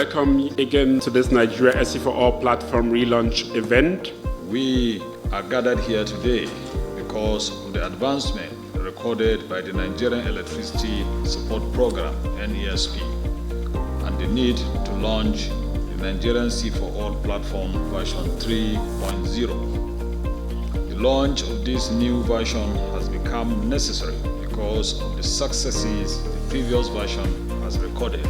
Welcome again to this Nigeria SE4ALL Platform Relaunch event. We are gathered here today because of the advancement recorded by the Nigerian Electricity Support Program, NESP, and the need to launch the Nigerian SE4ALL Platform version 3.0. The launch of this new version has become necessary because of the successes the previous version has recorded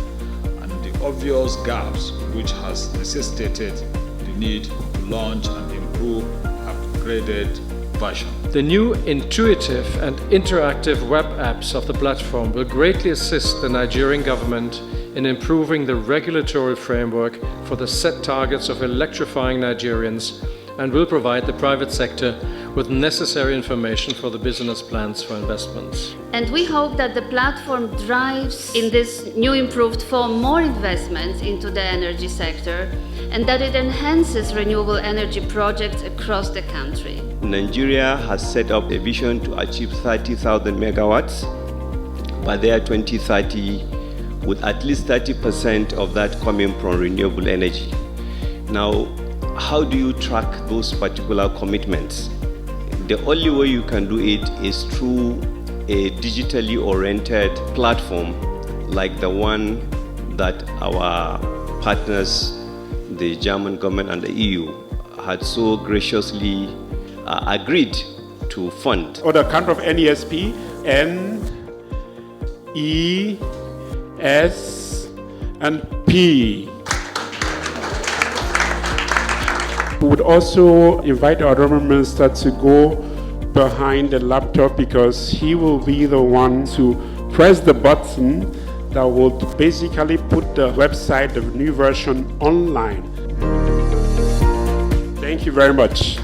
and the obvious gaps which has necessitated the need to launch and improve upgraded version. The new intuitive and interactive web apps of the platform will greatly assist the Nigerian government in improving the regulatory framework for the set targets of electrifying Nigerians and will provide the private sector with necessary information for the business plans for investments. And we hope that the platform drives in this new improved form more investments into the energy sector and that it enhances renewable energy projects across the country. Nigeria has set up a vision to achieve 30,000 megawatts by the year 2030, with at least 30% of that coming from renewable energy. Now, how do you track those particular commitments? The only way you can do it is through a digitally oriented platform like the one that our partners, the German government and the EU, had so graciously agreed to fund. On the account of NESP, N, E, S, and P. We would also invite our Honourable Minister to go behind the laptop because he will be the one to press the button that will basically put the website, the new version, online. Thank you very much.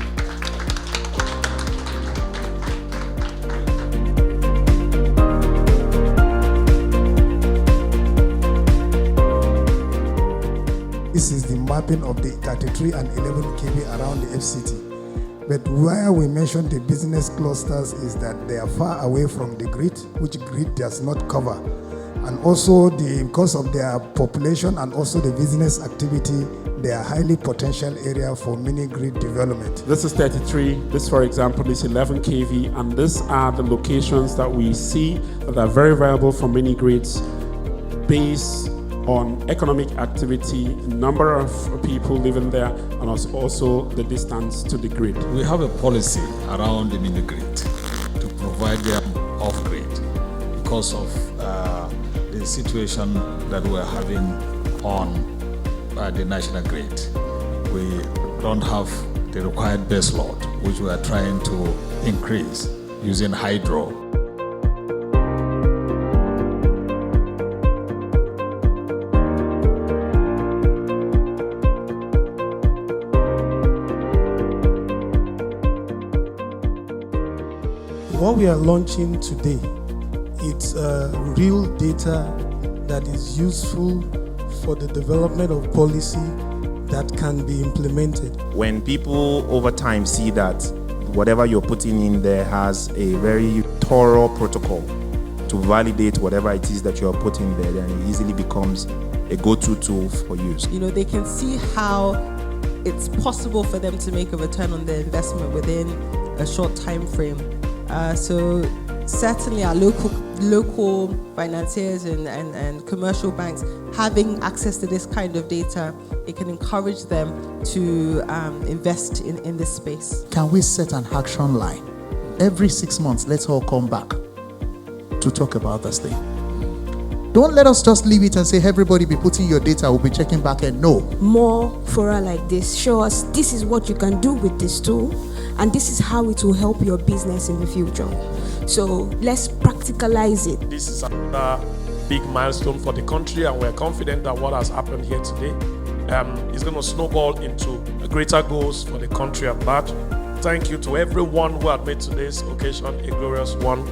This is the mapping of the 33 and 11 kV around the FCT. But where we mentioned the business clusters is that they are far away from the grid, which grid does not cover. And also because of their population and also the business activity, they are highly potential area for mini grid development. This is 33, this for example is 11 kV, and these are the locations that we see that are very viable for mini grids based on economic activity, number of people living there, and also the distance to the grid. We have a policy around the mini grid to provide them off-grid because of the situation that we're having on the national grid. We don't have the required base load, which we are trying to increase using hydro. What we are launching today, it's real data that is useful for the development of policy that can be implemented. When people over time see that whatever you're putting in there has a very thorough protocol to validate whatever it is that you're putting there, then it easily becomes a go-to tool for use. You know, they can see how it's possible for them to make a return on their investment within a short time frame. So certainly our local financiers and commercial banks having access to this kind of data, it can encourage them to invest in this space. Can we set an action line? Every 6 months, let's all come back to talk about this thing. Don't let us just leave it and say, everybody be putting your data, we'll be checking back, and no. More fora like this show us this is what you can do with this tool, and this is how it will help your business in the future. So let's practicalize it. This is another big milestone for the country, and we're confident that what has happened here today is going to snowball into greater goals for the country at large. Thank you to everyone who had made today's occasion a glorious one.